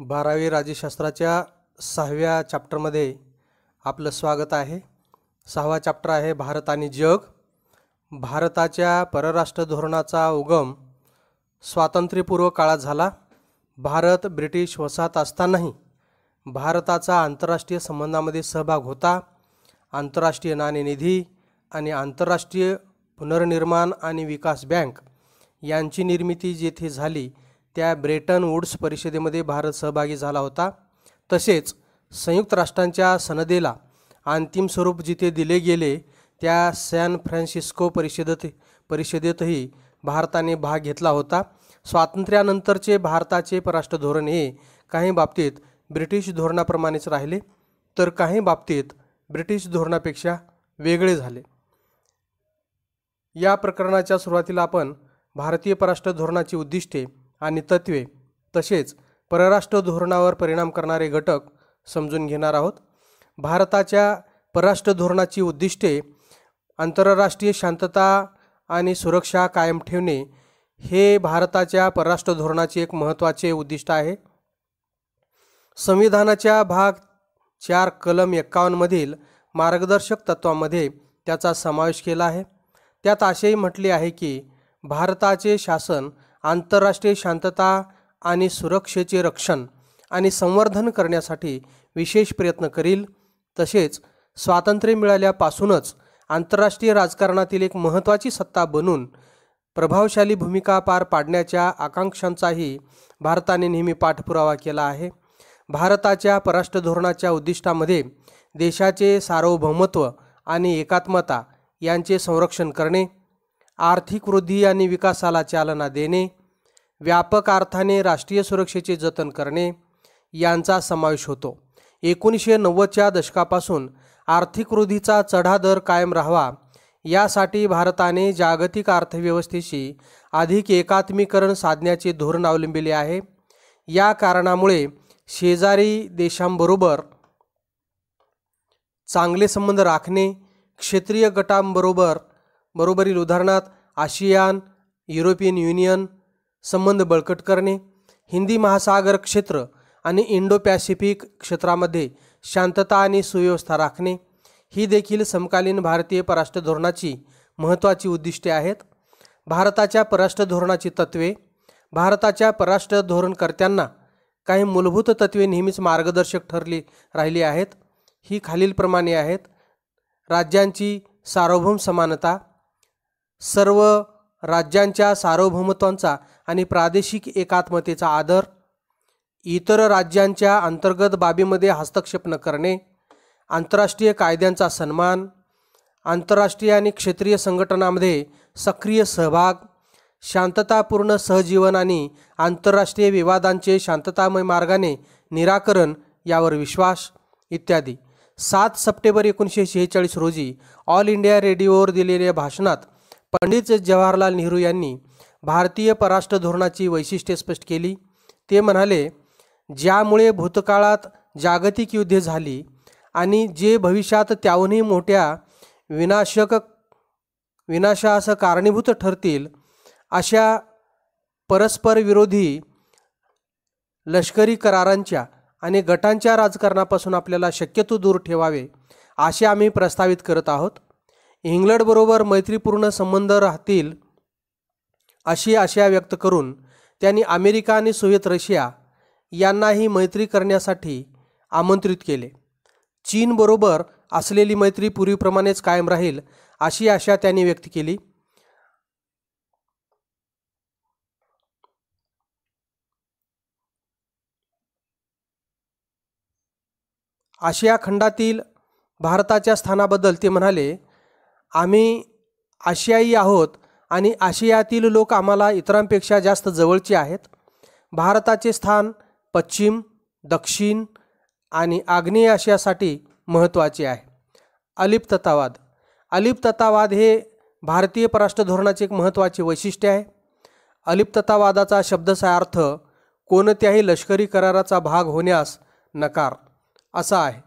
12वी राज्यशास्त्राच्या 6व्या चॅप्टरमध्ये आपलं स्वागत आहे। 6वा चॅप्टर आहे भारत आणि जग। भारताच्या परराष्ट्र धोरणाचा उगम स्वातंत्र्यपूर्व काळात झाला। भारत ब्रिटिश वसाहत असतानाही भारताचा आंतरराष्ट्रीय संबंधांमध्ये सहभाग होता। आंतरराष्ट्रीय नाणेनिधी आणि आंतरराष्ट्रीय पुनर्निर्माण आणि विकास बँक यांची निर्मिती जेथे झाली त्या ब्रेटन वुड्स परिषदेमध्ये भारत सहभागी झाला होता। तसेच संयुक्त राष्ट्रांच्या सनदेला अंतिम स्वरूप जिथे दिले गेले त्या सॅन फ्रान्सिस्को परिषदेतही भारताने भाग घेतला होता। स्वातंत्र्यानंतरचे भारताचे परराष्ट्र धोरण हे काही बाबतीत ब्रिटिश धोरणाप्रमाणेच राहिले, तर काही बाबतीत ब्रिटिश धोरणापेक्षा वेगळे झाले। या प्रकरणाच्या सुरुवातीला आपण भारतीय परराष्ट्र धोरणाची उद्दिष्टे आणि तत्त्वे तसेच परराष्ट्र धोरणावर परिणाम करणारे घटक समजून घेणार आहोत। भारताच्या परराष्ट्र धोरणाची उद्दिष्टे आंतरराष्ट्रीय शांतता आणि सुरक्षा कायम ठेवणे हे भारताच्या परराष्ट्र धोरणाचे एक महत्त्वाचे उद्दिष्ट आहे। संविधानाच्या भाग 4 कलम 51 मधील मार्गदर्शक तत्वांमध्ये त्याचा समावेश केला आहे। त्यात असेही म्हटले आहे की भारताचे शासन आंतरराष्ट्रीय शांतता आणि सुरक्षेचे रक्षण आणि संवर्धन करण्यासाठी विशेष प्रयत्न करील। तसेच स्वातंत्र्य मिळाल्यापासूनच आंतरराष्ट्रीय राजकारणातील एक महत्त्वाची सत्ता बनून प्रभावशाली भूमिका पार पाडण्याच्या आकांक्षांचाही भारताने नेहमी पाठपुरावा केला आहे। भारताच्या परराष्ट्र धोरणाच्या उद्दिष्टामध्ये देशाचे सार्वभौमत्व आणि एकात्मता यांचे संरक्षण करणे, आर्थिक वृद्धी आणि विकासाला चालना देणे, व्यापक अर्थाने राष्ट्रीय सुरक्षेचे जतन करणे यांचा समावेश होतो। 1990च्या दशकापासून आर्थिक वृद्धीचा चढा दर कायम राहावा यासाठी भारताने जागतिक अर्थव्यवस्थेशी अधिक एकात्मीकरण साधण्याचे धोरण अवलंबिले आहे। या कारणामुळे शेजारी देशांबरोबर चांगले संबंध राखणे, क्षेत्रीय गटांबरोबरील उदाहरणार्थ आसियान, युरोपियन युनियन संबंध बळकट करणे, हिंदी महासागर क्षेत्र आणि इंडो पॅसिफिक क्षेत्रामध्ये शांतता आणि सुव्यवस्था राखणे ही देखील समकालीन भारतीय परराष्ट्र धोरणाची महत्त्वाची उद्दिष्टे आहेत। भारताच्या परराष्ट्र धोरणाची तत्त्वे। भारताच्या परराष्ट्र धोरणकर्त्यांना काही मूलभूत तत्त्वे नेहमीच मार्गदर्शक राहिली आहेत। ही खालीलप्रमाणे आहेत: राज्यांची सार्वभौम समानता, सर्व राज्यांच्या सार्वभौमत्वाचा आणि प्रादेशिक एकात्मतेचा आदर, इतर राज्यांच्या अंतर्गत बाबीमध्ये हस्तक्षेप न करणे, आंतरराष्ट्रीय कायद्यांचा सन्मान, आंतरराष्ट्रीय आणि क्षेत्रीय संघटनांमध्ये सक्रिय सहभाग, शांततापूर्ण सहजीवन आणि आंतरराष्ट्रीय विवादांचे शांततामय मार्गाने निराकरण यावर विश्वास इत्यादी। 7 सप्टेंबर 1946 रोजी ऑल इंडिया रेडिओवर दिलेल्या भाषणात पंडित जवाहरलाल नेहरू यांनी भारतीय परराष्ट्र धोरणाची वैशिष्ट्ये स्पष्ट केली। ते म्हणाले, ज्यामुळे भूतकाळात जागतिक युद्धे झाली आणि जे भविष्यात त्याहूनही मोठ्या विनाशास कारणीभूत ठरतील अशा परस्पर विरोधी लष्करी करारांच्या आणि गटांच्या राजकारणापासून आपल्याला शक्यतो दूर ठेवावे असे आम्ही प्रस्तावित करत आहोत। इंग्लंडबरोबर मैत्रीपूर्ण संबंध राहतील अशी आशा व्यक्त करून त्यांनी अमेरिका आणि सोव्हिएत रशिया यांनाही मैत्री करण्यासाठी आमंत्रित केले। चीनबरोबर असलेली मैत्री पूर्वीप्रमाणेच कायम राहील अशी आशा त्यांनी व्यक्त केली। आशिया खंडातील भारताच्या स्थानाबद्दल ते म्हणाले, आम्ही आशियाई आहोत आणि आशियातील लोक आम्हाला इतरांपेक्षा जास्त जवळचे आहेत। भारताचे स्थान पश्चिम, दक्षिण आणि आग्नेय आशियासाठी महत्त्वाचे आहे। अलिप्ततावाद। अलिप्ततावाद हे भारतीय परराष्ट्र धोरणाचे एक महत्त्वाचे वैशिष्ट्य आहे। अलिप्ततावादाचा शब्दशः अर्थ कोणत्याही लष्करी कराराचा भाग होण्यास नकार असा आहे।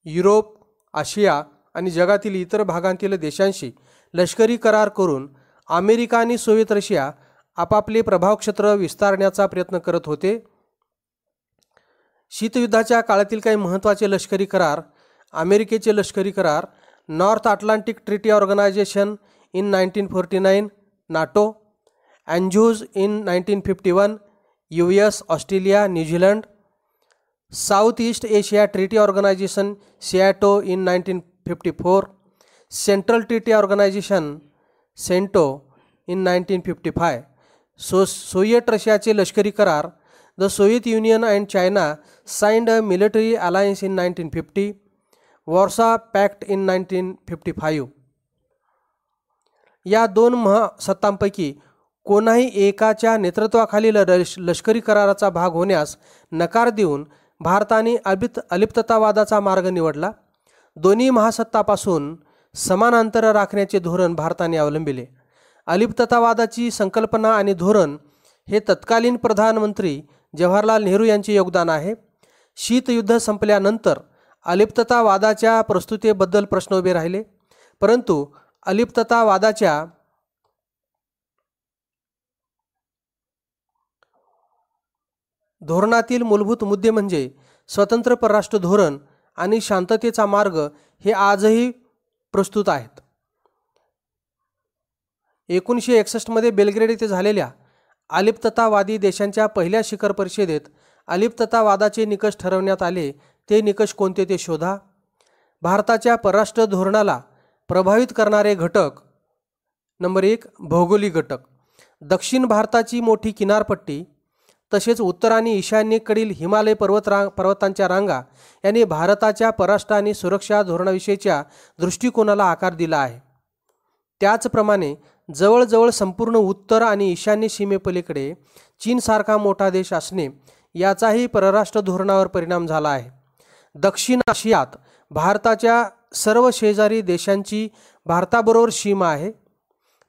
युरोप, आशिया आणि जगातील इतर भागांतील देशांशी लष्करी करार करून अमेरिका आणि सोव्हिएत रशिया आपापले प्रभाव क्षेत्र विस्तारण्याचा प्रयत्न करत होते। शीतयुद्धाच्या काळातील काही महत्त्वाचे लष्करी करार. अमेरिकेचे लष्करी करार. North Atlantic Treaty Organization in 1949, NATO. अँझ्यूज in 1951, US, Australia, New Zealand. South East Asia Treaty Organization SEATO in 1954, Central Treaty Organization CENTO in 1955. Soviet रशियाचे लष्करी करार. The Soviet Union and China signed a military alliance in 1950, Warsaw Pact in 1955. या दोन महासत्तांपैकी कोणाही एकाच्या नेतृत्वाखालील लष्करी कराराचा भाग होण्यास नकार देऊन भारताने अलिप्ततावादाचा मार्ग निवडला. दोन्ही महासत्तापासून समान अंतर राखण्याचे धोरण भारताने अवलंबिले. अलिप्ततावादाची संकल्पना आणि धोरण हे तत्कालीन प्रधानमंत्री जवाहरलाल नेहरू यांचे योगदान आहे. शीतयुद्ध संपल्यानंतर अलिप्ततावादाच्या प्रस्तुतीबद्दल प्रश्न उभे राहिले, परंतु अलिप्ततावादाच्या धोरणातील मूलभूत मुद्दे म्हणजे स्वतंत्र परराष्ट्र धोरण आणि शांततेचा मार्ग हे आजही प्रस्तुत आहेत. 1961 बेलग्रेड येथे झालेल्या अलिप्ततावादी देशांच्या पहिल्या शिखर परिषदेत अलिप्ततावादाचे निकष ठरवण्यात आले. ते निकष कोणते ते शोधा. भारताच्या परराष्ट्र धोरणाला प्रभावित करणारे घटक. नंबर 1, भौगोलिक घटक. दक्षिण भारताची मोठी किनारपट्टी तसेच उत्तर आणि ईशान्येकडील हिमालय पर्वतांच्या रांगा यांनी भारताच्या परराष्ट्र आणि सुरक्षा धोरणाविषयीच्या दृष्टिकोनाला आकार दिला आहे. त्याचप्रमाणे जवळजवळ संपूर्ण उत्तर आणि ईशान्य सीमेपलीकडे चीनसारखा मोठा देश असणे याचाही परराष्ट्र धोरणावर परिणाम झाला आहे. दक्षिण आशियात भारताच्या सर्व शेजारी देशांची भारताबरोबर सीमा आहे,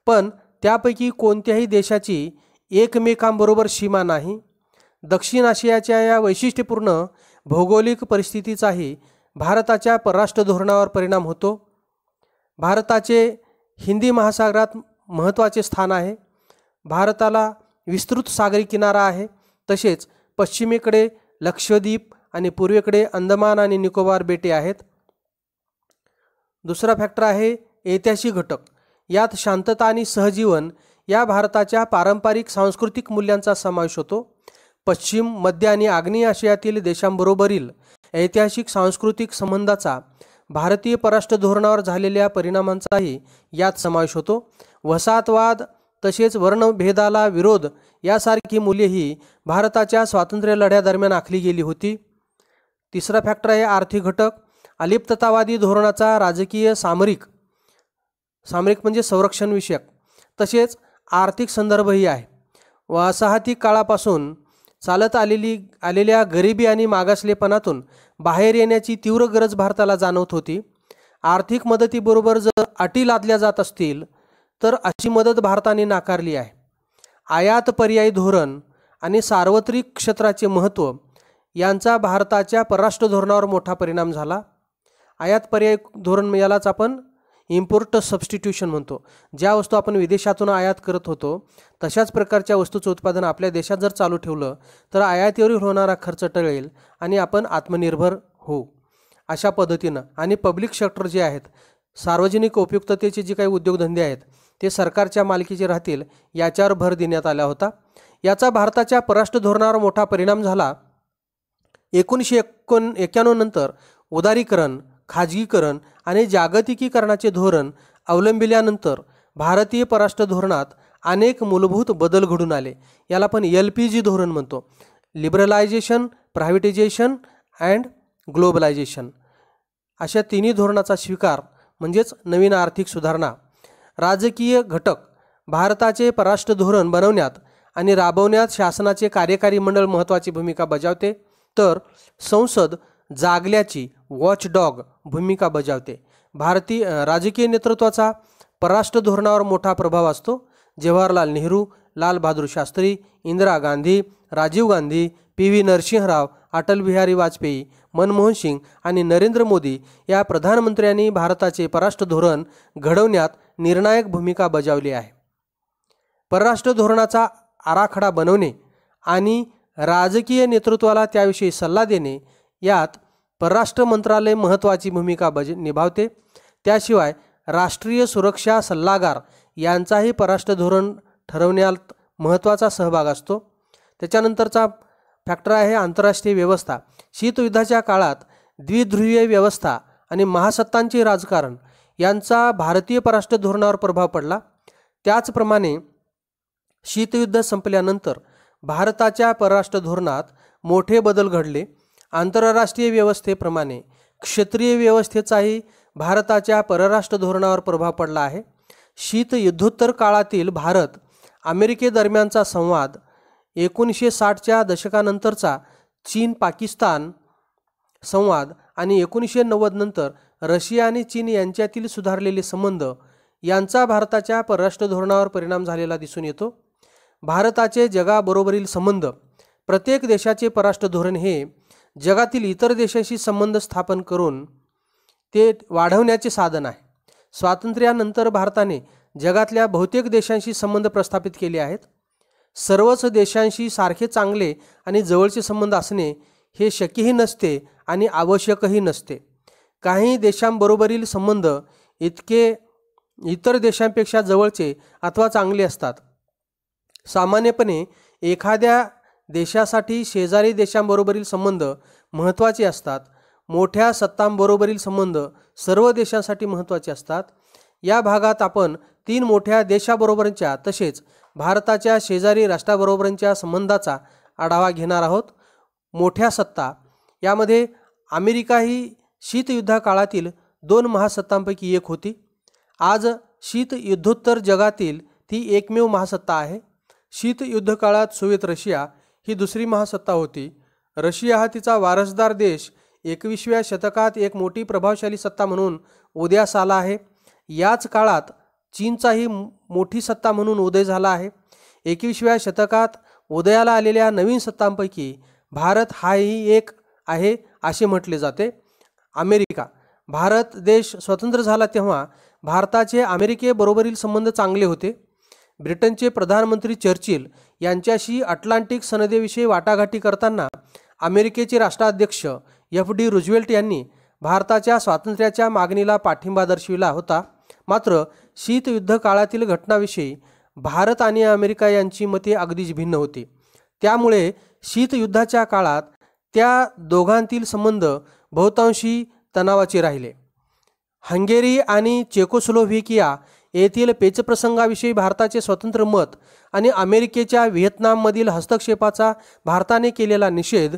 पण त्यापैकी कोणत्याही देशाची एकमेकांबरोबर सीमा नाही. दक्षिण आशियाच्या या वैशिष्ट्यपूर्ण भौगोलिक परिस्थितीचाही भारताच्या परराष्ट्र धोरणावर परिणाम होतो. भारताचे हिंदी महासागरात महत्त्वाचे स्थान आहे. भारताला विस्तृत सागरी किनारा आहे. तसेच पश्चिमेकडे लक्षद्वीप आणि पूर्वेकडे अंदमान आणि निकोबार बेटे आहेत. दुसरा फॅक्टर आहे ऐतिहासिक घटक. यात शांतता आणि सहजीवन या भारताच्या पारंपरिक सांस्कृतिक मूल्यांचा समावेश होतो. पश्चिम, मध्य आणि आग्नेय आशियातील देशांबरोबरील ऐतिहासिक सांस्कृतिक संबंधाचा भारतीय परराष्ट्र धोरणावर झालेल्या परिणामांचाही यात समावेश होतो. वसाहतवाद तसेच वर्णभेदाला विरोध यासारखी मूल्येही भारताच्या स्वातंत्र्य लढ्यादरम्यान आखली गेली होती. तिसरा फॅक्टर आहे आर्थिक घटक. अलिप्ततावादी धोरणाचा राजकीय सामरिक म्हणजे संरक्षण विषयक तसेच आर्थिक संदर्भही आहे. वसाहती काळापासून चालत आलेल्या गरिबी आणि मागासलेपणातून बाहेर येण्याची तीव्र गरज भारताला जाणवत होती. आर्थिक मदतीबरोबर जर अटी लादल्या जात असतील तर अशी मदत भारताने नाकारली आहे. आयात पर्यायी धोरण आणि सार्वत्रिक क्षेत्राचे महत्त्व यांचा भारताच्या परराष्ट्र धोरणावर मोठा परिणाम झाला. आयात पर्यायी धोरण यालाच आपण इम्पोर्ट सबस्टिट्यूशन म्हणतो. ज्या वस्तू आपण विदेशातून आयात करत होतो तशाच प्रकारच्या वस्तूचं उत्पादन आपल्या देशात जर चालू ठेवलं तर आयातीवरील होणारा खर्च टळेल आणि आपण आत्मनिर्भर होऊ. अशा पद्धतीनं आणि पब्लिक सेक्टर जे आहेत, सार्वजनिक उपयुक्ततेचे जे काही उद्योगधंदे आहेत ते सरकारच्या मालकीचे राहतील याच्यावर भर देण्यात आला होता. याचा भारताच्या परराष्ट्र धोरणावर मोठा परिणाम झाला. 1991 नंतर उदारीकरण, खाजगीकरण आणि जागतिकीकरणाचे धोरण अवलंबिल्यानंतर भारतीय परराष्ट्र धोरणात अनेक मूलभूत बदल घडून आले. याला आपण LPG धोरण म्हणतो. लिबरलायझेशन, प्रायव्हेटायझेशन अँड ग्लोबलायझेशन अशा तिन्ही धोरणाचा स्वीकार म्हणजेच नवीन आर्थिक सुधारणा. राजकीय घटक. भारताचे परराष्ट्र धोरण बनवण्यात आणि राबवण्यात शासनाचे कार्यकारी मंडळ महत्त्वाची भूमिका बजावते, तर संसद जागल्याची वॉचडॉग भूमिका बजावते. भारतीय राजकीय नेतृत्वाचा परराष्ट्र धोरणावर मोठा प्रभाव असतो. जवाहरलाल नेहरू, लाल बहादूर शास्त्री, इंदिरा गांधी, राजीव गांधी, PV नरसिंहराव, अटल बिहारी वाजपेयी, मनमोहन सिंग आणि नरेंद्र मोदी या प्रधानमंत्र्यांनी भारताचे परराष्ट्र धोरण घडवण्यात निर्णायक भूमिका बजावली आहे. परराष्ट्र धोरणाचा आराखडा बनवणे आणि राजकीय नेतृत्वाला त्याविषयी सल्ला देणे यात परराष्ट्र मंत्रालय महत्त्वाची भूमिका निभावते. त्याशिवाय राष्ट्रीय सुरक्षा सल्लागार यांचाही परराष्ट्र धोरण ठरवण्यात महत्त्वाचा सहभाग असतो. त्याच्यानंतरचा फॅक्टर आहे आंतरराष्ट्रीय व्यवस्था. शीतयुद्धाच्या काळात द्विध्रुवीय व्यवस्था आणि महासत्तांचे राजकारण यांचा भारतीय परराष्ट्र धोरणावर प्रभाव पडला. त्याचप्रमाणे शीतयुद्ध संपल्यानंतर भारताच्या परराष्ट्र धोरणात मोठे बदल घडले. आंतरराष्ट्रीय व्यवस्थेप्रमाणे क्षेत्रीय व्यवस्थेचाही भारताच्या परराष्ट्र धोरणावर प्रभाव पडला आहे. शीतयुद्धोत्तर काळातील भारत अमेरिकेदरम्यानचा संवाद, 1960च्या दशकानंतरचा चीन पाकिस्तान संवाद आणि 1990 नंतर रशिया आणि चीन यांच्यातील सुधारलेले संबंध यांचा भारताच्या परराष्ट्र धोरणावर परिणाम झालेला दिसून येतो. भारताचे जगाबरोबरील संबंध. प्रत्येक देशाचे परराष्ट्र धोरण हे जगातील इतर देशाशी संबंध स्थापन करून ते वाढवण्याचे साधन आहे. स्वातंत्र्यानंतर भारताने जगातल्या बहुतेक देशांशी संबंध प्रस्थापित केले आहेत. सर्वच देशांशी सारखे चांगले आणि जवळचे संबंध असणे हे शक्यही नसते आणि आवश्यकही नसते. काही देशांबरोबरील संबंध इतर देशांपेक्षा जवळचे अथवा चांगले असतात. सामान्यपणे एखाद्या देशासाठी शेजारी देशांबरोबरील संबंध महत्त्वाचे असतात. मोठ्या सत्तांबरोबरील संबंध सर्व देशांसाठी महत्त्वाचे असतात. या भागात आपण 3 मोठ्या देशाबरोबरच्या तसेच भारताच्या शेजारी राष्ट्राबरोबरच्या संबंधाचा आढावा घेणार आहोत. मोठ्या सत्ता यामध्ये अमेरिका ही शीतयुद्धा काळातील 2 महासत्तांपैकी एक होती. आज शीतयुद्धोत्तर जगातील ती एकमेव महासत्ता आहे. शीतयुद्ध काळात सोव्हिएत रशिया ही दुसरी महासत्ता होती. रशिया हा तिचा वारसदार देश 21व्या शतकात एक मोठी प्रभावशाली सत्ता म्हणून उदयास आला आहे. याच काळात चीनचाही मोठी सत्ता म्हणून उदय झाला आहे. 21व्या शतकात उदयाला आलेल्या नवीन सत्तांपैकी भारत हाही एक आहे असे म्हटले जाते. अमेरिका. भारत देश स्वतंत्र झाला तेव्हा भारताचे अमेरिकेबरोबरील संबंध चांगले होते. ब्रिटनचे प्रधानमंत्री चर्चिल यांच्याशी अटलांटिक सनदेविषयी वाटाघाटी करताना अमेरिकेचे राष्ट्राध्यक्ष FD रुझवेल्ट यांनी भारताच्या स्वातंत्र्याच्या मागणीला पाठिंबा दर्शविला होता. मात्र शीतयुद्ध काळातील घटनाविषयी भारत आणि अमेरिका यांची मते अगदीच भिन्न होती. त्यामुळे शीतयुद्धाच्या काळात त्या दोघांतील संबंध बहुतांशी तणावाचे राहिले. हंगेरी आणि चेकोस्लोव्हेकिया येथील पेचप्रसंगाविषयी भारताचे स्वतंत्र मत आणि अमेरिकेच्या व्हिएतनाममधील हस्तक्षेपाचा भारताने केलेला निषेध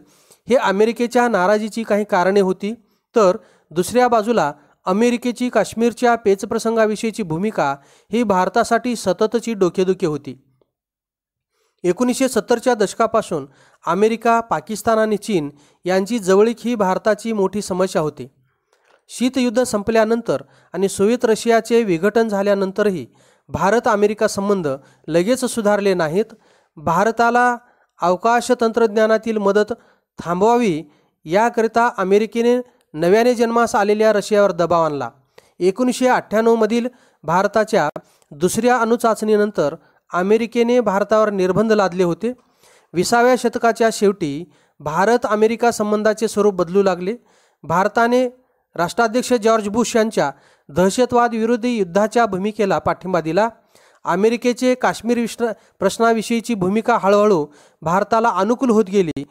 हे अमेरिकेच्या नाराजीची काही कारणे होती. तर दुसऱ्या बाजूला अमेरिकेची काश्मीरच्या पेचप्रसंगाविषयीची भूमिका ही भारतासाठी सततची डोकेदुखी होती. 1970च्या दशकापासून अमेरिका, पाकिस्तान आणि चीन यांची जवळीक ही भारताची मोठी समस्या होती. शीतयुद्ध संपल्यानंतर आणि सोव्हिएत रशियाचे विघटन झाल्यानंतरही भारत अमेरिका संबंध लगेच सुधारले नाहीत. भारताला अवकाश तंत्रज्ञानातील मदत थांबवावी याकरिता अमेरिकेने नव्याने जन्मास आलेल्या रशियावर दबाव आणला. 1998 मधील भारताच्या दुसऱ्या अणुचाचणीनंतर अमेरिकेने भारतावर निर्बंध लादले होते. 20व्या शतकाच्या शेवटी भारत अमेरिका संबंधाचे स्वरूप बदलू लागले. भारताने राष्ट्राध्यक्ष जॉर्ज बुश यांच्या दहशतवाद विरोधी युद्धाच्या भूमिकेला पाठिंबा दिला. अमेरिकेचे काश्मीर प्रश्नाविषयीची भूमिका हळूहळू भारताला अनुकूल होत गेली.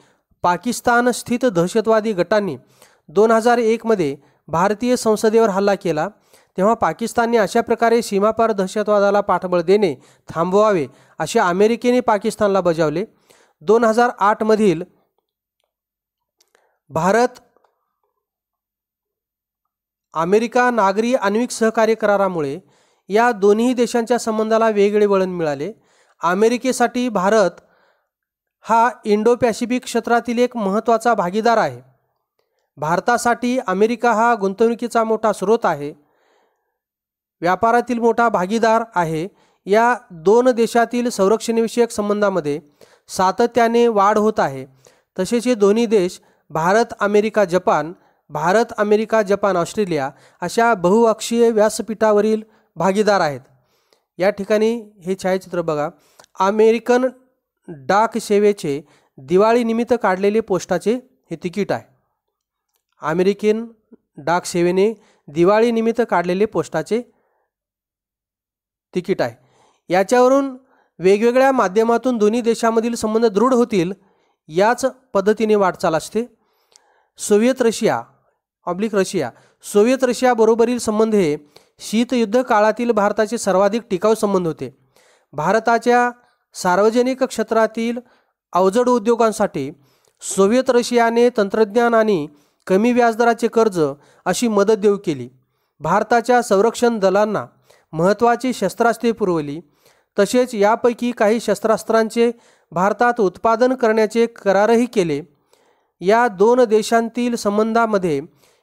पाकिस्तान स्थित दहशतवादी गटांनी 2001 मध्ये भारतीय संसदेवर हल्ला केला. तेव्हा पाकिस्तानने अशा प्रकारे सीमापार दहशतवादाला पाठबळ देणे थांबवावे असे अमेरिकेने पाकिस्तानला बजावले. 2008 मधील भारत अमेरिका नागरी आण्विक सहकार्य करारामुळे या दोन्ही देशांच्या संबंधाला वेगळे वळण मिळाले. अमेरिकेसाठी भारत हा इंडो पॅसिफिक क्षेत्रातील एक महत्त्वाचा भागीदार आहे. भारतासाठी अमेरिका हा गुंतवणुकीचा मोठा स्रोत आहे, व्यापारातील मोठा भागीदार आहे. या दोन देशातील संरक्षणविषयक संबंधामध्ये सातत्याने वाढ होत आहे. तसेच हे दोन्ही देश Bharat America Japan, Bharat America Japan Australia अशा बहुअक्षीय व्यासपीठावरील भागीदार आहेत. या ठिकाणी हे छायाचित्र बघा. अमेरिकन डाक सेवेचे दिवाळीनिमित्त काढलेले पोस्टाचे हे तिकीट आहे. अमेरिकन डाक सेवेने दिवाळीनिमित्त काढलेले पोस्टाचे तिकीट आहे. याच्यावरून वेगवेगळ्या माध्यमातून दोन्ही देशामधील संबंध दृढ होतील याच पद्धतीने वाटचाल असते. सोव्हिएत रशिया बरोबरील संबंध हे शीतयुद्ध काळातील भारताचे सर्वाधिक टिकाऊ संबंध होते. भारताच्या सार्वजनिक क्षेत्रातील अवजड उद्योगांसाठी सोव्हिएत रशियाने तंत्रज्ञान आणि कमी व्याजदराचे कर्ज अशी मदत देऊ केली. भारताच्या संरक्षण दलांना महत्त्वाची शस्त्रास्त्रे पुरवली. तसेच यापैकी काही शस्त्रास्त्रांचे भारतात उत्पादन करण्याचे करारही केले. या दोन देशांतील संबंधामध्ये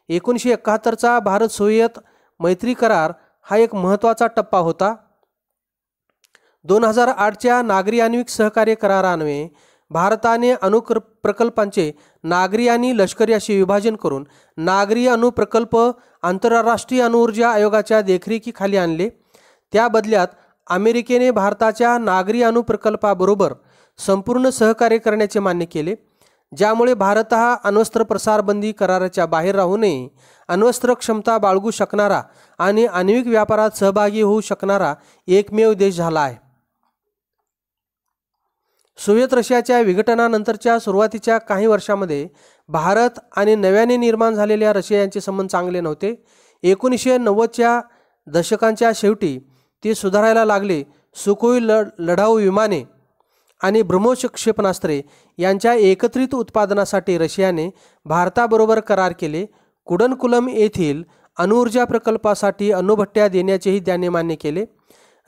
1971चा भारत सोव्हिएत मैत्री करार हा एक महत्त्वाचा टप्पा होता. 2008च्या नागरी आण्विक सहकार्य करारान्वये भारताने अणुप्रकल्पांचे नागरी आणि लष्करी असे विभाजन करून नागरी अणुप्रकल्प आंतरराष्ट्रीय अणुऊर्जा आयोगाच्या देखरेखीखाली आणले. त्या बदल्यात अमेरिकेने भारताच्या नागरी अणुप्रकल्पाबरोबर संपूर्ण सहकार्य करण्याचे मान्य केले, ज्यामुळे भारत हा अण्वस्त्र प्रसार बंदी कराराच्या बाहेर राहूनही अण्वस्त्र क्षमता बाळगू शकणारा आणि आण्विक व्यापारात सहभागी होऊ शकणारा एकमेव देश झाला आहे. सोव्हिएत रशियाच्या विघटनानंतरच्या सुरुवातीच्या काही वर्षांमध्ये भारत आणि नव्याने निर्माण झालेल्या रशिया यांचे संबंध चांगले नव्हते. 1990च्या दशकांच्या शेवटी ते सुधारायला लागले. सुखोई लढाऊ विमाने आणि ब्रह्मोस क्षेपणास्त्रे यांच्या एकत्रित उत्पादनासाठी रशियाने भारताबरोबर करार केले. कुडनकुलम येथील अणुऊर्जा प्रकल्पासाठी अणुभट्ट्या देण्याचेही त्याने मान्य केले.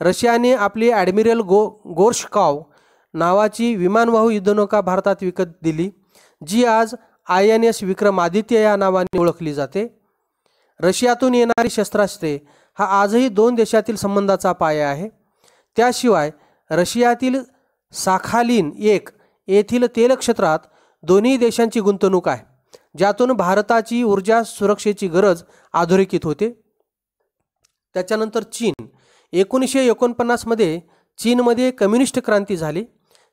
रशियाने आपली ॲडमिरल गोर्शकॉव नावाची विमानवाहू युद्धनौका भारतात विकत दिली, जी आज INS विक्रमादित्य या नावाने ओळखली जाते. रशियातून येणारी शस्त्रास्त्रे हा आजही दोन देशातील संबंधाचा पाया आहे. त्याशिवाय रशियातील साखालिन येथील तेल क्षेत्रात दोन्ही देशांची गुंतवणूक आहे, ज्यातून भारताची ऊर्जा सुरक्षेची गरज अधोरेखित होते. त्याच्यानंतर चीन. 1949मध्ये चीनमध्ये कम्युनिस्ट क्रांती झाली.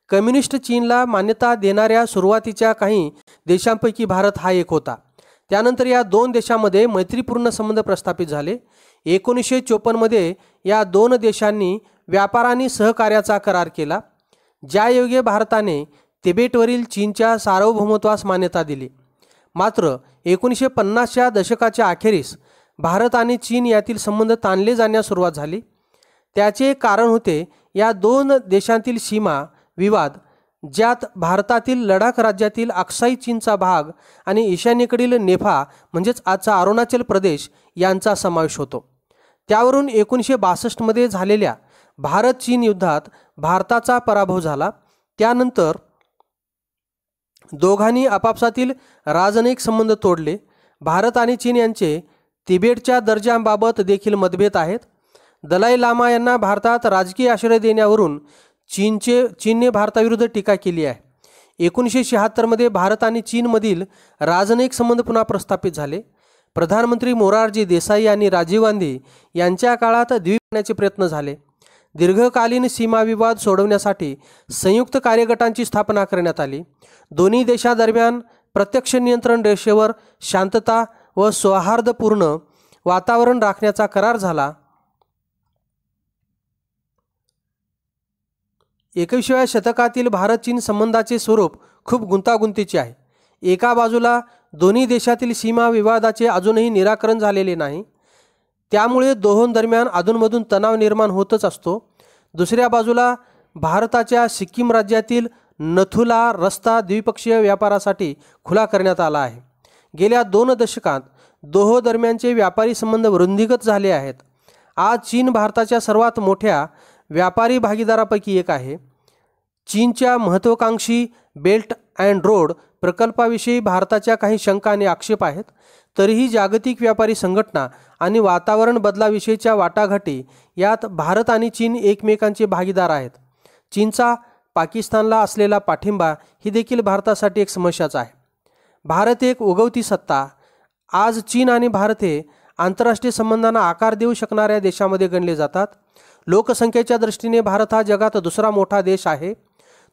कम्युनिस्ट चीनला मान्यता देणाऱ्या सुरुवातीच्या काही देशांपैकी भारत हा एक होता. त्यानंतर या दोन देशांमध्ये मैत्रीपूर्ण संबंध प्रस्थापित झाले. 1954मध्ये या दोन देशांनी व्यापार आणि सहकार्याचा करार केला, ज्यायोगे भारताने तिबेटवरील चीनच्या सार्वभौमत्वास मान्यता दिली. मात्र 1950च्या दशकाच्या अखेरीस भारत आणि चीन यातील संबंध ताणले जाण्यास सुरुवात झाली. त्याचे कारण होते या दोन देशांतील सीमा विवाद, ज्यात भारतातील लडाख राज्यातील अक्साई चीनचा भाग आणि ईशान्येकडील नेफा म्हणजेच आजचा अरुणाचल प्रदेश यांचा समावेश होतो. त्यावरून 1962मध्ये झालेल्या भारत चीन युद्धात भारताचा पराभव झाला. त्यानंतर दोघांनी आपापसातील राजनैतिक संबंध तोडले. भारत आणि चीन यांचे तिबेटच्या दर्जाबाबत देखील मतभेद आहेत. दलाई लामा यांना भारतात राजकीय आश्रय देण्यावरून चीनने भारताविरुद्ध टीका केली आहे. 1976मध्ये भारत आणि चीनमधील राजनैतिक संबंध पुन्हा प्रस्थापित झाले. प्रधानमंत्री मोरारजी देसाई आणि राजीव गांधी यांच्या काळात द्विपक्षीय प्रयत्न झाले. दीर्घकालीन सीमाविवाद सोडवण्यासाठी संयुक्त कार्यगटांची स्थापना करण्यात आली. दोन्ही देशांदरम्यान प्रत्यक्ष नियंत्रण रेषेवर शांतता व सौहार्दपूर्ण वातावरण राखण्याचा करार झाला. 21व्या शतकातील भारत चीन संबंधाचे स्वरूप खूप गुंतागुंतीचे आहे. एका बाजूला दोन्ही देशातील सीमा विवादाचे अजूनही निराकरण झालेले नाही, त्यामुळे दोहोंदरम्यान अधूनमधून तणाव निर्माण होतच असतो. दुसऱ्या बाजूला भारताच्या सिक्कीम राज्यातील नथुला रस्ता द्विपक्षीय व्यापारासाठी खुला करण्यात आला आहे. गेल्या 2 दशकात दोहो दरम्यानचे व्यापारी संबंध वृद्धिंगत झाले आहेत. आज चीन भारताच्या सर्वात मोठ्या व्यापारी भागीदारापैकी एक आहे. चीनच्या महत्त्वाकांक्षी बेल्ट अँड रोड प्रकल्पाविषयी भारताच्या काही शंका आणि आक्षेप आहेत. तरीही जागतिक व्यापारी संघटना आणि वातावरण बदलाविषयीच्या वाटाघाटी यात भारत आणि चीन एकमेकांचे भागीदार आहेत. चीनचा पाकिस्तानला असलेला पाठिंबा ही देखील भारतासाठी एक समस्याच आहे. भारत एक उगवती सत्ता. आज चीन आणि भारत हे आंतरराष्ट्रीय संबंधांना आकार देऊ शकणाऱ्या देशांमध्ये गणले जातात. लोकसंख्येच्या दृष्टीने भारत हा जगात दुसरा मोठा देश आहे.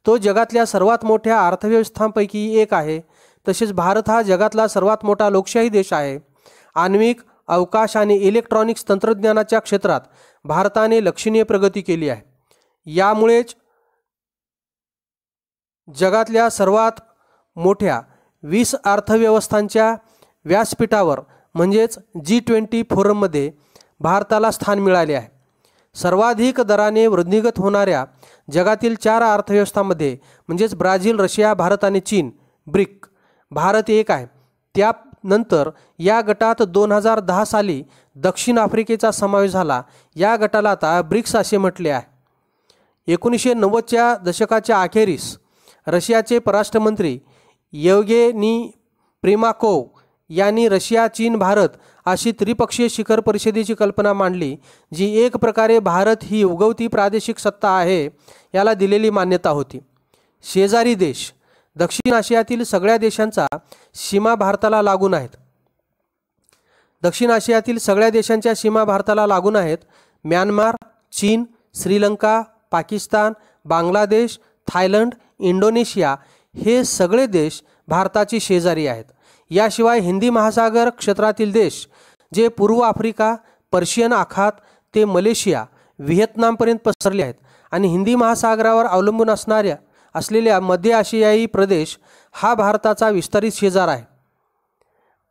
तो जगातल्या सर्वात मोठ्या अर्थव्यवस्थांपैकी एक आहे. तसेच भारत हा जगातला सर्वात मोठा लोकशाही देश आहे. आण्विक, अवकाश आणि इलेक्ट्रॉनिक्स तंत्रज्ञानाच्या क्षेत्रात भारताने लक्षणीय प्रगती केली आहे. यामुळेच जगातल्या सर्वात मोठ्या 20 अर्थव्यवस्थांच्या व्यासपीठावर म्हणजेच G20 फोरममध्ये भारताला स्थान मिळाले आहे. सर्वाधिक दराने वृद्धिंगत होणाऱ्या जगातील 4 अर्थव्यवस्थांमध्ये म्हणजेच ब्राझील, रशिया, भारत आणि चीन ब्रिक भारत एक आहे. त्यानंतर या गटात 2010 साली दक्षिण आफ्रिकेचा समावेश झाला. या गटाला आता ब्रिक्स असे म्हटले आहे. 1990च्या दशकाच्या अखेरीस रशियाचे परराष्ट्रमंत्री येवगेनी प्रिमाकोव यांनी रशिया, चीन, भारत अशी त्रिपक्षीय शिखर परिषदेची कल्पना मांडली, जी एक प्रकारे भारत ही उगवती प्रादेशिक सत्ता आहे याला दिलेली मान्यता होती. शेजारी देश दक्षिण आशियातील सगळ्या देशांचा सीमा भारताला लागून आहेत. दक्षिण आशियातील सगळ्या देशांच्या सीमा भारताला लागून आहेत. म्यानमार, चीन, श्रीलंका, पाकिस्तान, बांगलादेश, थायलंड, इंडोनेशिया हे सगळे देश भारताची शेजारी आहेत. याशिवाय हिंदी महासागर क्षेत्रातील देश जे पूर्व आफ्रिका, पर्शियन आखात ते मलेशिया, व्हिएतनामपर्यंत पसरले आहेत आणि हिंदी महासागरावर अवलंबून असलेल्या मध्य आशियाई प्रदेश हा भारताचा विस्तारित शेजार आहे.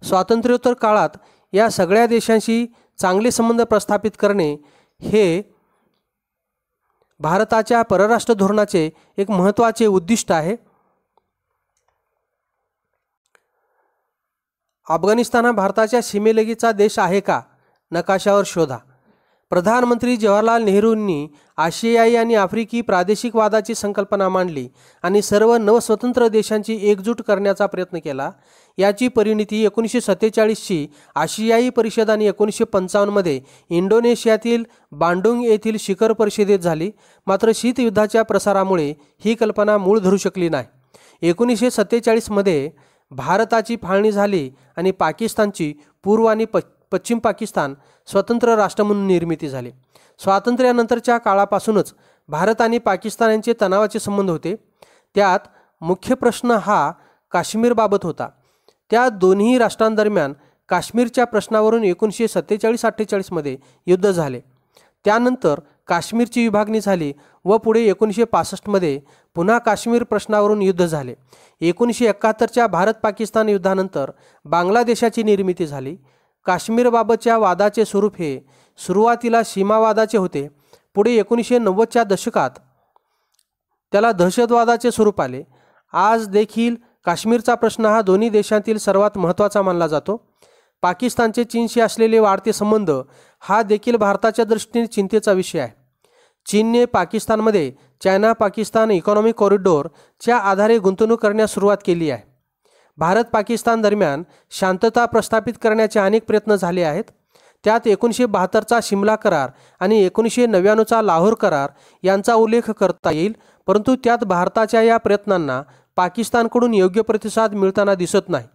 स्वातंत्र्योत्तर काळात या सगळ्या देशांशी चांगले संबंध प्रस्थापित करणे हे भारताच्या परराष्ट्र धोरणाचे एक महत्त्वाचे उद्दिष्ट आहे. अफगाणिस्तान हा भारताच्या सीमेलगतचा देश आहे का? नकाशावर शोधा. प्रधानमंत्री जवाहरलाल नेहरूंनी आशियाई आणि आफ्रिकी प्रादेशिक वादाची संकल्पना मांडली आणि सर्व नवस्वतंत्र देशांची एकजूट करण्याचा प्रयत्न केला. याची परिणिती 1947ची आशियाई परिषद आणि 1955मध्ये इंडोनेशियातील बांडुंग येथील शिखर परिषदेत झाली. मात्र शीतयुद्धाच्या प्रसारामुळे ही कल्पना मूळ धरू शकली नाही. 1947मध्ये भारताची फाळणी झाली आणि पाकिस्तानची पूर्व आणि पश्चिम पाकिस्तान स्वतंत्र राष्ट्र म्हणून निर्मिती झाली. स्वातंत्र्यानंतरच्या काळापासूनच भारत आणि पाकिस्तान यांचे तणावाचे संबंध होते. त्यात मुख्य प्रश्न हा काश्मीरबाबत होता. त्या दोन्ही राष्ट्रांदरम्यान काश्मीरच्या प्रश्नावरून 1947-48मध्ये युद्ध झाले. त्यानंतर काश्मीरची विभागणी झाली व पुढे 1965मध्ये पुन्हा काश्मीर प्रश्नावरून युद्ध झाले. 1971च्या भारत-पाकिस्तान युद्धानंतर बांगलादेशाची निर्मिती झाली. काश्मीरबाबतच्या वादाचे स्वरूप हे सुरुवातीला सीमावादाचे होते. पुढे 1990च्या दशकात त्याला दहशतवादाचे स्वरूप आले. आज देखील काश्मीरचा प्रश्न हा दोन्ही देशांतील सर्वात महत्त्वाचा मानला जातो. पाकिस्तानचे चीनशी असलेले वाढते संबंध हा देखील भारताच्या दृष्टीने चिंतेचा विषय आहे. चीनने पाकिस्तानमध्ये चायना-पाकिस्तान इकॉनॉमिक कॉरिडॉरच्या आधारे गुंतवणूक करण्यास सुरुवात केली आहे. भारत-पाकिस्तान दरम्यान शांतता प्रस्थापित करण्याचे अनेक प्रयत्न झाले आहेत. त्यात 1972चा शिमला करार आणि 1999चा लाहोर करार यांचा उल्लेख करता येईल. परंतु त्यात भारताच्या या प्रयत्नांना पाकिस्तानकडून योग्य प्रतिसाद मिळताना दिसत नाही.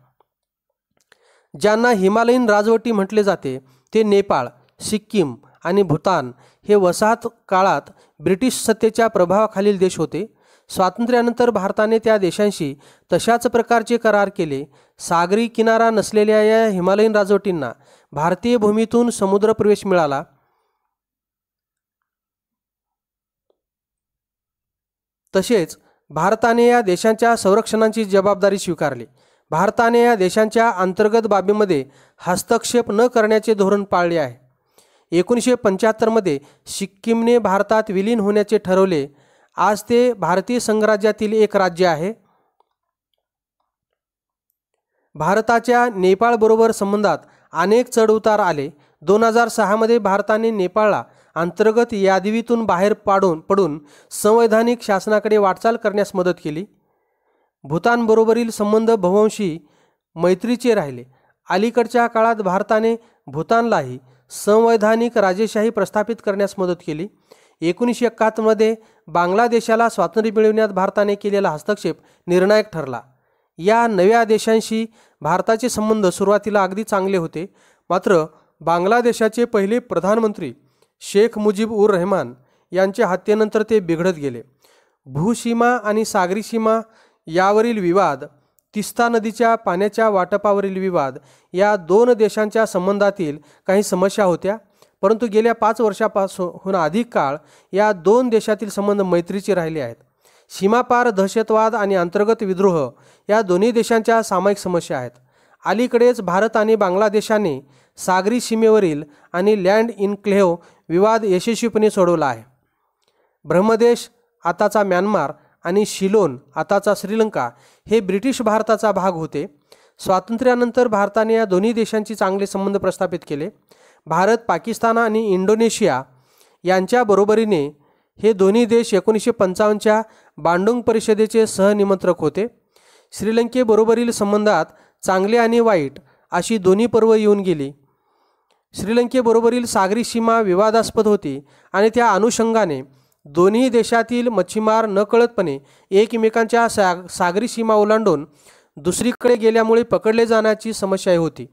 ज्यांना हिमालयीन राजवटी म्हटले जाते ते नेपाळ, सिक्कीम आणि भूतान हे वसाहत काळात ब्रिटिश सत्तेच्या प्रभावाखालील देश होते. स्वातंत्र्यानंतर भारताने त्या देशांशी तशाच प्रकारचे करार केले. सागरी किनारा नसलेल्या या हिमालयीन राजवटींना भारतीय भूमीतून समुद्र प्रवेश मिळाला. तसेच भारताने या देशांच्या संरक्षणाची जबाबदारी स्वीकारली. भारताने या देशांच्या अंतर्गत बाबीमध्ये हस्तक्षेप न करण्याचे धोरण पाळले आहे. 1975मध्ये सिक्कीमने भारतात विलीन होण्याचे ठरवले. आज ते भारतीय संघराज्यातील एक राज्य आहे. भारताच्या नेपाळबरोबर संबंधात अनेक चढउतार आले. 2006मध्ये भारताने नेपाळला अंतर्गत यादवीतून बाहेर पडून संवैधानिक शासनाकडे वाटचाल करण्यास मदत केली. भूतानबरोबरील संबंध बहुवंशी मैत्रीचे राहिले. अलीकडच्या काळात भारताने भूतानलाही संवैधानिक राजेशाही प्रस्थापित करण्यास मदत केली. 1971मध्ये बांगलादेशाला स्वातंत्र्य मिळविण्यात भारताने केलेला हस्तक्षेप निर्णायक ठरला. या नव्या देशांशी भारताचे संबंध सुरुवातीला अगदी चांगले होते. मात्र बांगलादेशाचे पहिले प्रधानमंत्री शेख मुजीब उर रहमान यांच्या हत्येनंतर ते बिघडत गेले भूसीमा आणि सागरी सीमा यावरील विवाद, तिस्ता नदीच्या पाण्याच्या वाटपावरील विवाद या दोन देशांच्या संबंधातील काही समस्या होत्या, परंतु गेल्या 5 वर्षापासून अधिक काळ या दोन देशातील संबंध मैत्रीचे राहिले आहेत. सीमापार दहशतवाद आणि अंतर्गत विद्रोह या दोन्ही देशांच्या सामायिक समस्या आहेत. अलीकडेच भारत आणि बांगलादेशाने सागरी सीमेवरील आणि लँड इन्क्लेव्ह विवाद यशस्वीपणे सोडवला आहे. ब्रह्मदेश आताचा म्यानमार आणि शिलोन आताचा श्रीलंका हे ब्रिटिश भारताचा भाग होते. स्वातंत्र्यानंतर भारताने या दोन्ही देशांची चांगले संबंध प्रस्थापित केले. भारत, पाकिस्तान आणि इंडोनेशिया यांच्या बरोबरीने हे दोन्ही देश 1955च्या बांडुंग परिषदेचे सहनिमंत्रक होते. श्रीलंकेबरोबरील संबंधात चांगले आणि वाईट अशी दोन्ही पर्व येऊन गेली. श्रीलंकेबरोबरील सागरी सीमा विवादास्पद होती आणि त्या अनुषंगाने दोन्ही देशातील मच्छीमार नकळतपणे एकमेकांच्या सागरी सीमा ओलांडून दुसरीकडे गेल्यामुळे पकडले जाण्याची समस्या होती.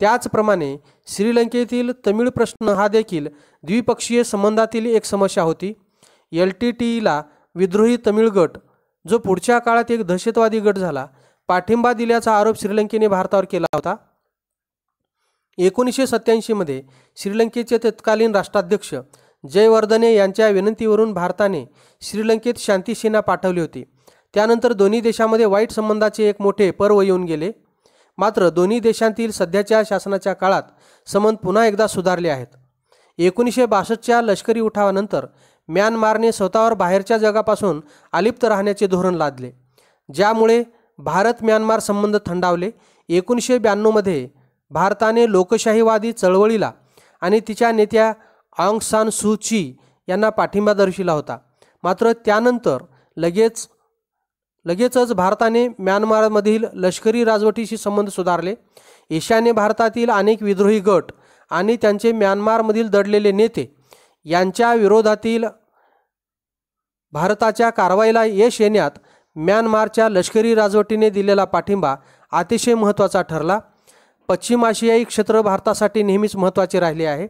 त्याचप्रमाणे श्रीलंकेतील तमिळ प्रश्न हा देखील द्विपक्षीय संबंधातील एक समस्या होती. LTTEला विद्रोही तमिळ गट, जो पुढच्या काळात एक दहशतवादी गट झाला, पाठिंबा दिल्याचा आरोप श्रीलंकेने भारतावर केला होता. 1987 मध्ये श्रीलंकेचे तत्कालीन राष्ट्राध्यक्ष जयवर्धने यांच्या विनंतीवरून भारताने श्रीलंकेत शांतीसेना पाठवली होती. त्यानंतर दोन्ही देशांमध्ये वाईट संबंधाचे एक मोठे पर्व येऊन गेले. मात्र दोन्ही देशांतील सध्याच्या शासनाच्या काळात संबंध पुन्हा एकदा सुधारले आहेत. 1962च्या लष्करी उठावानंतर म्यानमारने स्वतःवर बाहेरच्या जगापासून अलिप्त राहण्याचे धोरण लादले, ज्यामुळे भारत म्यानमार संबंध थंडावले. 1992 मध्ये भारताने लोकशाहीवादी चळवळीला आणि तिच्या नेत्या आंग सान सू ची यांना पाठिंबा दर्शविला होता. मात्र त्यानंतर लगेचच भारताने म्यानमारमधील लष्करी राजवटीशी संबंध सुधारले. ईशान्य भारतातील अनेक विद्रोही गट आणि त्यांचे म्यानमारमधील दडलेले नेते यांच्या विरोधातील भारताच्या कारवाईला यश येण्यात म्यानमारच्या लष्करी राजवटीने दिलेला पाठिंबा अतिशय महत्त्वाचा ठरला. पश्चिम आशियाई क्षेत्र भारतासाठी नेहमीच महत्त्वाचे राहिले आहे.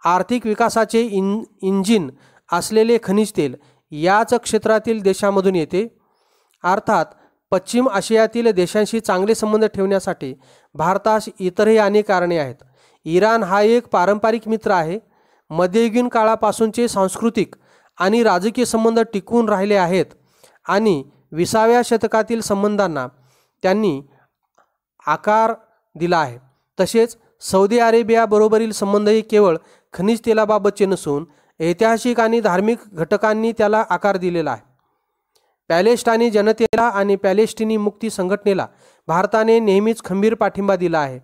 आर्थिक विकासाचे इंजिन असलेले खनिज तेल याच क्षेत्रातील देशांमधून येते. अर्थात पश्चिम आशियातील देशांशी चांगले संबंध ठेवण्यासाठी भारतास इतरही अनेक कारणे आहेत. इराण हा एक पारंपरिक मित्र आहे. मध्ययुगीन काळापासूनचे सांस्कृतिक आणि राजकीय संबंध टिकून राहिले आहेत आणि 20व्या शतकातील संबंधांना त्यांनी आकार दिला आहे. तसेच सौदी अरेबियाबरोबरील संबंधही केवळ खनिज तेलाबाबतचे नसून ऐतिहासिक आणि धार्मिक घटकांनी त्याला आकार दिलेला आहे. पॅलेस्टाईनी जनतेला आणि पॅलेस्टिनी मुक्ती संघटनेला भारताने नेहमीच खंबीर पाठिंबा दिला आहे.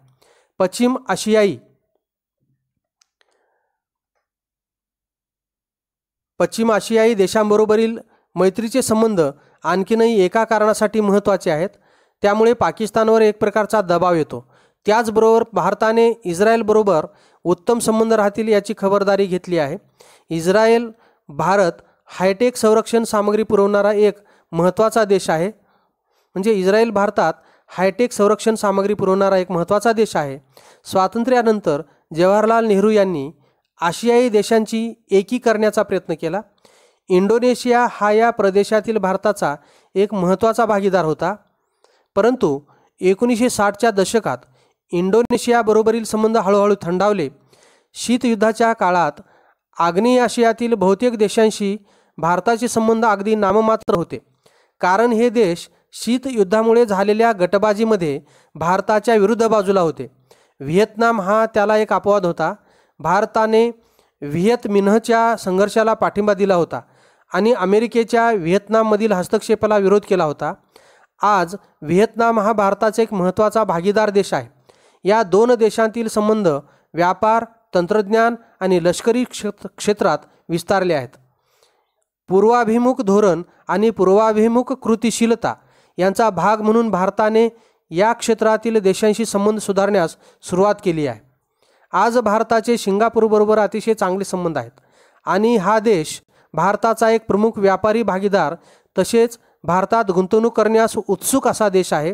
पश्चिम आशियाई देशांबरोबरील मैत्रीचे संबंध आणखीनही एका कारणासाठी महत्त्वाचे आहेत. त्यामुळे पाकिस्तानवर एक प्रकारचा दबाव येतो. त्याचबरोबर भारताने इस्रायलबरोबर उत्तम संबंध राहतील याची खबरदारी घेतली आहे. इस्रायल भारत हायटेक संरक्षण सामग्री पुरवणारा एक महत्त्वाचा देश आहे. म्हणजे इस्रायल भारतात हायटेक संरक्षण सामग्री पुरवणारा एक महत्त्वाचा देश आहे. स्वातंत्र्यानंतर जवाहरलाल नेहरू यांनी आशियाई देशांची एकी करण्याचा प्रयत्न केला. इंडोनेशिया हा या प्रदेशातील भारताचा एक महत्त्वाचा भागीदार होता. परंतु 1960च्या दशकात इंडोनेशियाबरोबरील संबंध हळूहळू थंडावले. शीतयुद्धाच्या काळात आग्नेय आशियातील बहुतेक देशांशी भारताचे संबंध अगदी नाममात्र होते, कारण हे देश शीतयुद्धामुळे झालेल्या गटबाजीमध्ये भारताच्या विरुद्ध बाजूला होते. व्हिएतनाम हा त्याला एक अपवाद होता. भारताने व्हिएत मिन्हच्या संघर्षाला पाठिंबा दिला होता आणि अमेरिकेच्या व्हिएतनाममधील हस्तक्षेपाला विरोध केला होता. आज व्हिएतनाम हा भारताचा एक महत्त्वाचा भागीदार देश आहे. या दोन देशांतील संबंध व्यापार, तंत्रज्ञान आणि लष्करी क्षेत्रात विस्तारले आहेत. पूर्वाभिमुख धोरण आणि पूर्वाभिमुख कृतिशीलता यांचा भाग म्हणून भारताने या क्षेत्रातील देशांशी संबंध सुधारण्यास सुरुवात केली आहे. आज भारताचे सिंगापूरबरोबर अतिशय चांगले संबंध आहेत आणि हा देश भारताचा एक प्रमुख व्यापारी भागीदार तसेच भारतात गुंतवणूक करण्यास उत्सुक असा देश आहे.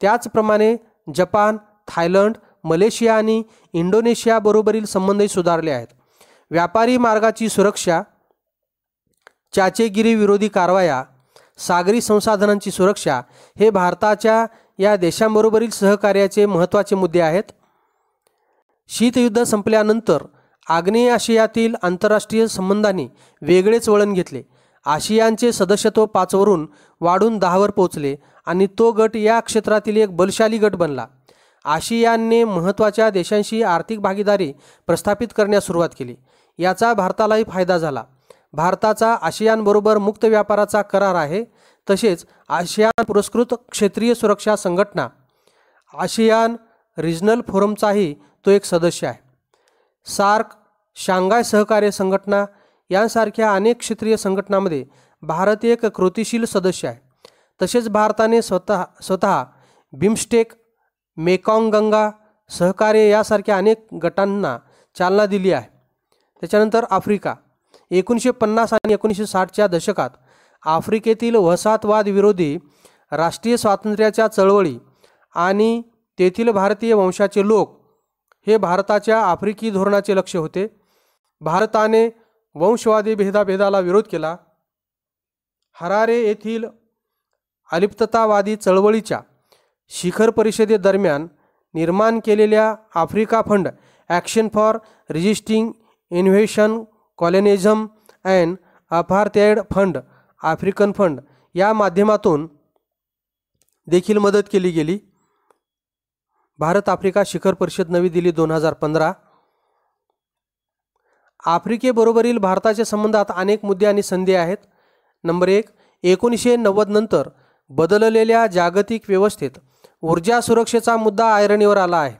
त्याचप्रमाणे जपान, थायलंड, मलेशिया आणि इंडोनेशियाबरोबरील संबंधही सुधारले आहेत. व्यापारी मार्गाची सुरक्षा, चाचेगिरी विरोधी कारवाया, सागरी संसाधनांची सुरक्षा हे भारताच्या या देशांबरोबरील सहकार्याचे महत्त्वाचे मुद्दे आहेत. शीतयुद्ध संपल्यानंतर आग्नेय आशियातील आंतरराष्ट्रीय संबंधांनी वेगळेच वळण घेतले. आशियानचे सदस्यत्व 5 वरून वाढून 10 वर पोहोचले आणि तो गट या क्षेत्रातील एक बलशाली गट बनला. आशियानने महत्त्वाच्या देशांशी आर्थिक भागीदारी प्रस्थापित करण्यास सुरुवात केली. याचा भारतालाही फायदा झाला. भारताचा आशियानबरोबर मुक्त व्यापाराचा करार आहे. तसेच आशियान पुरस्कृत क्षेत्रीय सुरक्षा संघटना आशियान रिजनल फोरमचाही तो एक सदस्य आहे. सार्क, शांघाय सहकार्य संघटना यांसारख्या अनेक क्षेत्रीय संघटनांमध्ये भारत एक कृतिशील सदस्य आहे. तसेच भारताने स्वतः बिमस्टेक, मेकॉंग गंगा सहकार्य यासारख्या अनेक गटांना चालना दिली आहे. त्याच्यानंतर आफ्रिका. 1950 आणि 1960च्या दशकात आफ्रिकेतील वसाहतवाद विरोधी राष्ट्रीय स्वातंत्र्याच्या चळवळी आणि तेथील भारतीय वंशाचे लोक हे भारताच्या आफ्रिकी धोरणाचे लक्ष्य होते. भारताने वंशवादी भेदाभेदाला विरोध केला. हरारे येथील अलिप्ततावादी चळवळीच्या शिखर परिषदेदरम्यान निर्माण केलेल्या Africa fund, action for resisting invasion colonialism and apartheid fund, African fund या माध्यमातून देखील मदत केली गेली. भारत आफ्रिका शिखर परिषद नवी दिल्ली 2015. आफ्रिकेबरोबरील भारताच्या संबंधात अनेक मुद्दे आणि संधी आहेत. नंबर 1, 1990 नंतर बदललेल्या जागतिक व्यवस्थेत ऊर्जा सुरक्षेचा मुद्दा ऐरणीवर आला आहे.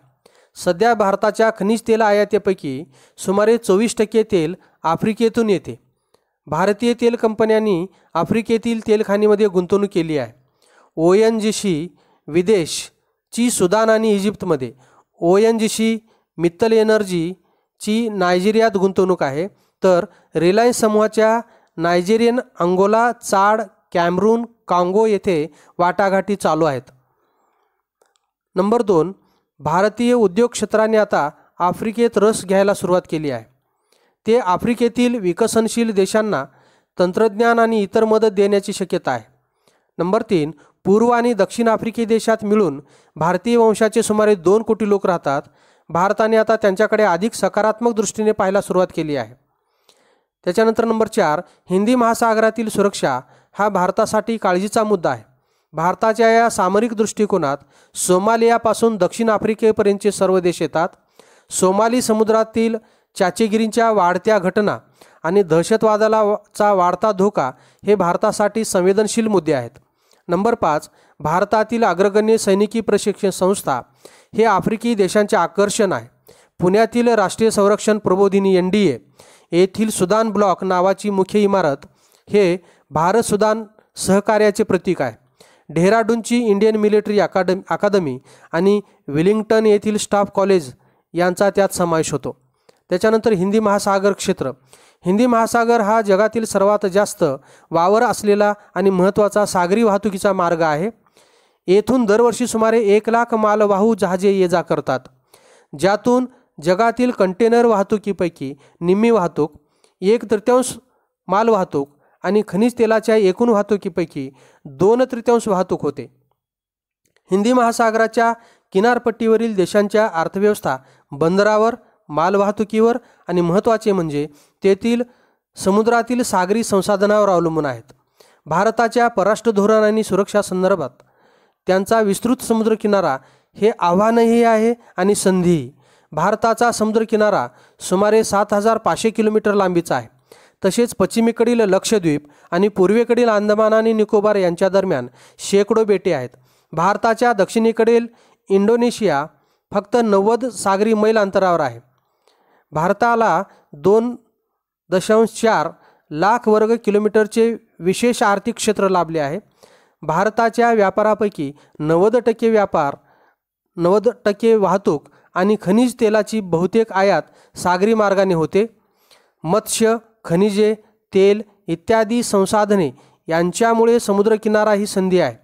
सध्या भारताच्या खनिज तेल आयातीपैकी सुमारे 24% तेल आफ्रिकेतून येते. भारतीय तेल कंपन्यांनी आफ्रिकेतील तेलखाणीमध्ये गुंतवणूक केली आहे. ONGC विदेशची सुदान आणि इजिप्तमध्ये, ONGC मित्तल एनर्जीची नायजेरियात गुंतवणूक आहे. तर रिलायन्स समूहाच्या नायजेरियन, अंगोला, चाड, कॅमरून, काँगो येथे वाटाघाटी चालू आहेत. नंबर 2, भारतीय उद्योग क्षेत्राने आता आफ्रिकेत रस घ्यायला सुरुवात केली आहे. ते आफ्रिकेतील विकसनशील देशांना तंत्रज्ञान आणि इतर मदत देण्याची शक्यता आहे. नंबर 3, पूर्व आणि दक्षिण आफ्रिकी देशात मिळून भारतीय वंशाचे सुमारे 2 कोटी लोक राहतात. भारताने आता त्यांच्याकडे अधिक सकारात्मक दृष्टीने पाहायला सुरुवात केली आहे. त्याच्यानंतर नंबर 4, हिंदी महासागरातील सुरक्षा हा भारतासाठी काळजीचा मुद्दा आहे. भारताच्या या सामरिक दृष्टिकोनात सोमालियापासून दक्षिण आफ्रिकेपर्यंतचे सर्व देश येतात. सोमाली समुद्रातील चाचेगिरींच्या वाढत्या घटना आणि दहशतवादाचा वाढता धोका हे भारतासाठी संवेदनशील मुद्दे आहेत. नंबर 5, भारतातील अग्रगण्य सैनिकी प्रशिक्षण संस्था हे आफ्रिकी देशांचे आकर्षण आहे. पुण्यातील राष्ट्रीय संरक्षण प्रबोधिनी NDA येथील सुदान ब्लॉक नावाची मुख्य इमारत हे भारत सुदान सहकार्याचे प्रतीक आहे. डेहराडूनची इंडियन मिलिटरी अकादमी आणि विलिंग्टन येथील स्टाफ कॉलेज यांचा त्यात समावेश होतो. त्याच्यानंतर हिंदी महासागर क्षेत्र. हिंदी महासागर हा जगातील सर्वात जास्त वावर असलेला आणि महत्त्वाचा सागरी वाहतुकीचा मार्ग आहे. येथून दरवर्षी सुमारे 1 लाख मालवाहू जहाजे ये जा करतात, ज्यातून जगातील कंटेनर वाहतुकीपैकी निम्मी वाहतूक, 1/3 मालवाहतूक आणि खनिज तेलाच्या एकूण वाहतुकीपैकी 2/3 वाहतूक होते. हिंदी महासागराच्या किनारपट्टीवरील देशांच्या अर्थव्यवस्था बंदरावर, मालवाहतुकीवर आणि महत्त्वाचे म्हणजे तेथील समुद्रातील सागरी संसाधनावर अवलंबून आहेत. भारताच्या परराष्ट्र धोरण आणि सुरक्षा संदर्भात त्यांचा विस्तृत समुद्रकिनारा हे आव्हानही आहे आणि संधीही. भारताचा समुद्रकिनारा सुमारे 7,500 किलोमीटर लांबीचा आहे. तसेच पश्चिमेकडील लक्षद्वीप आणि पूर्वेकडील अंदमान आणि निकोबार यांच्या दरम्यान शेकडो बेटे आहेत. भारताच्या दक्षिणेकडील इंडोनेशिया फक्त 90 सागरी मैल अंतरावर आहे. भारताला 2.4 लाख वर्ग किलोमीटरचे विशेष आर्थिक क्षेत्र लाभले आहे. भारताच्या व्यापारापैकी 90% व्यापार, 90% वाहतूक आणि खनिज तेलाची बहुतेक आयात सागरी मार्गाने होते. मत्स्य, खनिजे, तेल इत्यादी संसाधने यांच्यामुळे समुद्रकिनारा ही संधी आहे.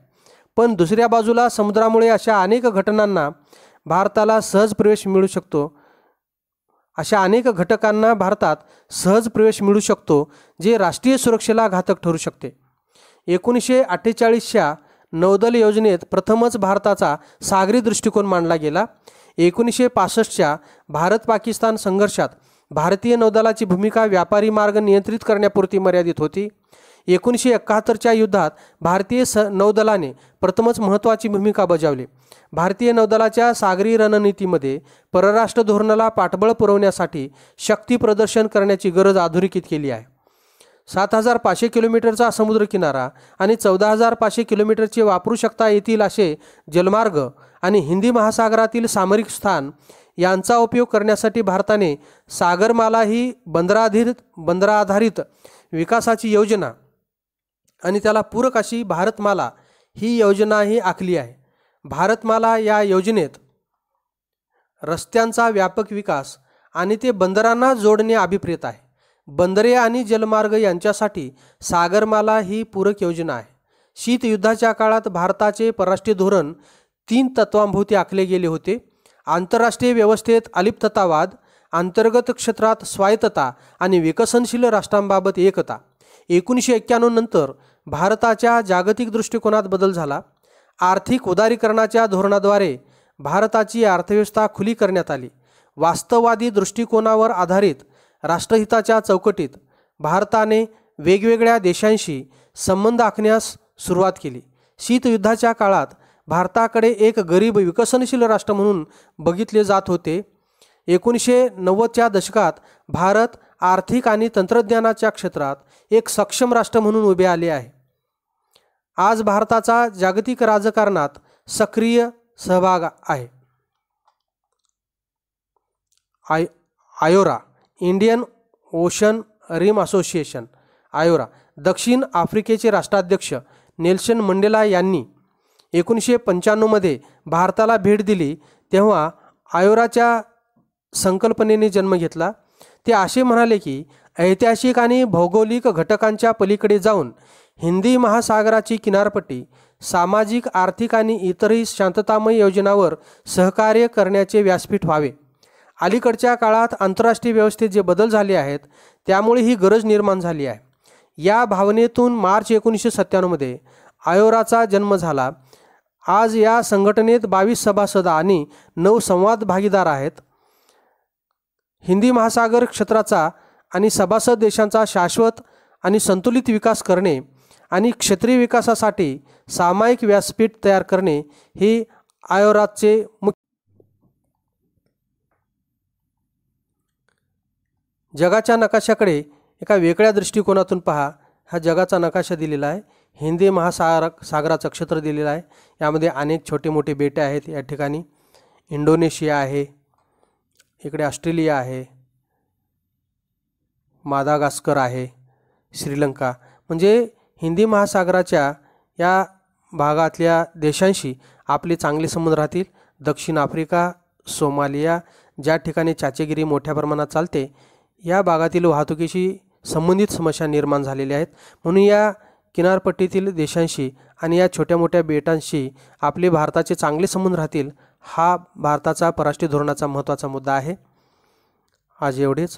पण दुसऱ्या बाजूला समुद्रामुळे अशा अनेक घटनांना भारताला सहज प्रवेश मिळू शकतो अशा अनेक घटकांना भारतात सहज प्रवेश मिळू शकतो, जे राष्ट्रीय सुरक्षेला घातक ठरू शकते. 1948च्या नौदल योजनेत प्रथमच भारताचा सागरी दृष्टिकोन मांडला गेला. 1965च्या भारत-पाकिस्तान संघर्षात भारतीय नौदलाची भूमिका व्यापारी मार्ग नियंत्रित करण्यापुरती मर्यादित होती. 1971च्या युद्धात भारतीय नौदलाने प्रथमच महत्त्वाची भूमिका बजावली. भारतीय नौदलाच्या सागरी रणनीतीमध्ये परराष्ट्र धोरणाला पाठबळ पुरवण्यासाठी शक्ती प्रदर्शन करण्याची गरज अधोरेखित केली आहे. 7,500 किलोमीटरचा समुद्रकिनारा आणि 14,500 किलोमीटरचे वापरू शकता येतील असे जलमार्ग आणि हिंदी महासागरातील सामरिक स्थान यांचा उपयोग करण्यासाठी भारताने सागरमाला ही बंदराधारित विकासाची योजना आणि त्याला पूरक अशी भारतमाला ही योजनाही आखली आहे. भारतमाला या योजनेत रस्त्यांचा व्यापक विकास आणि ते बंदरांना जोडणे अभिप्रेत आहे. बंदरे आणि जलमार्ग यांच्यासाठी सागरमाला ही पूरक योजना आहे. शीतयुद्धाच्या काळात भारताचे परराष्ट्रीय धोरण 3 तत्वांभोवती आखले गेले होते: आंतरराष्ट्रीय व्यवस्थेत अलिप्ततावाद, अंतर्गत क्षेत्रात स्वायत्तता आणि विकसनशील राष्ट्रांबाबत एकता. 1991 नंतर भारताच्या जागतिक दृष्टिकोनात बदल झाला. आर्थिक उदारीकरणाच्या धोरणाद्वारे भारताची अर्थव्यवस्था खुली करण्यात आली. वास्तववादी दृष्टिकोनावर आधारित राष्ट्रहिताच्या चौकटीत भारताने वेगवेगळ्या देशांशी संबंध आखण्यास सुरुवात केली. शीतयुद्धाच्या काळात भारताकडे एक गरीब विकसनशील राष्ट्र म्हणून बघितले जात होते. 1990च्या दशकात भारत आर्थिक आणि तंत्रज्ञानाच्या क्षेत्रात एक सक्षम राष्ट्र म्हणून उभे आले आहे. आज भारताचा जागतिक राजकारणात सक्रिय सहभाग आहे. आयोरा इंडियन ओशन रिम असोसिएशन आयोरा दक्षिण आफ्रिकेचे राष्ट्राध्यक्ष नेल्सन मंडेला यांनी 1995मध्ये भारताला भेट दिली तेव्हा आयोराच्या संकल्पनेने जन्म घेतला. ते असे म्हणाले की ऐतिहासिक आणि भौगोलिक घटकांच्या पलीकडे जाऊन हिंदी महासागराची किनारपट्टी सामाजिक, आर्थिक आणि इतरही शांततामय योजनांवर सहकार्य करण्याचे व्यासपीठ व्हावे. अलीकडच्या काळात आंतरराष्ट्रीय व्यवस्थेत जे बदल झाले आहेत त्यामुळे ही गरज निर्माण झाली आहे. या भावनेतून मार्च 1997मध्ये आयोराचा जन्म झाला. आज या संघटनेत 22 सभासद आणि 9 संवाद भागीदार आहेत. हिंदी महासागर क्षेत्राचा आणि सभासद देशांचा शाश्वत आणि संतुलित विकास करणे आणि क्षेत्रीय विकासासाठी सामायिक व्यासपीठ तयार करणे हे आयोराचे मुख्य. जगाच्या नकाशाकडे एका वेगळ्या दृष्टिकोनातून पहा. हा जगाचा नकाशा दिलेला आहे. हिंदी सागराचं क्षेत्र दिलेलं आहे. यामध्ये अनेक छोटे मोठे बेटे आहेत. या ठिकाणी इंडोनेशिया आहे, इकडे ऑस्ट्रेलिया आहे, मादागास्कर आहे, श्रीलंका. म्हणजे हिंदी महासागराच्या या भागातल्या देशांशी आपले चांगले संबंध राहतील. दक्षिण आफ्रिका, सोमालिया ज्या ठिकाणी चाचेगिरी मोठ्या प्रमाणात चालते या भागातील वाहतुकीशी संबंधित समस्या निर्माण झालेल्या आहेत. म्हणून या किनारपट्टीतील देशांशी आणि या छोट्या मोठ्या बेटांशी आपले भारताचे चांगले संबंध राहतील. हा भारताचा परराष्ट्रीय धोरणाचा महत्त्वाचा मुद्दा आहे. आज एवढेच.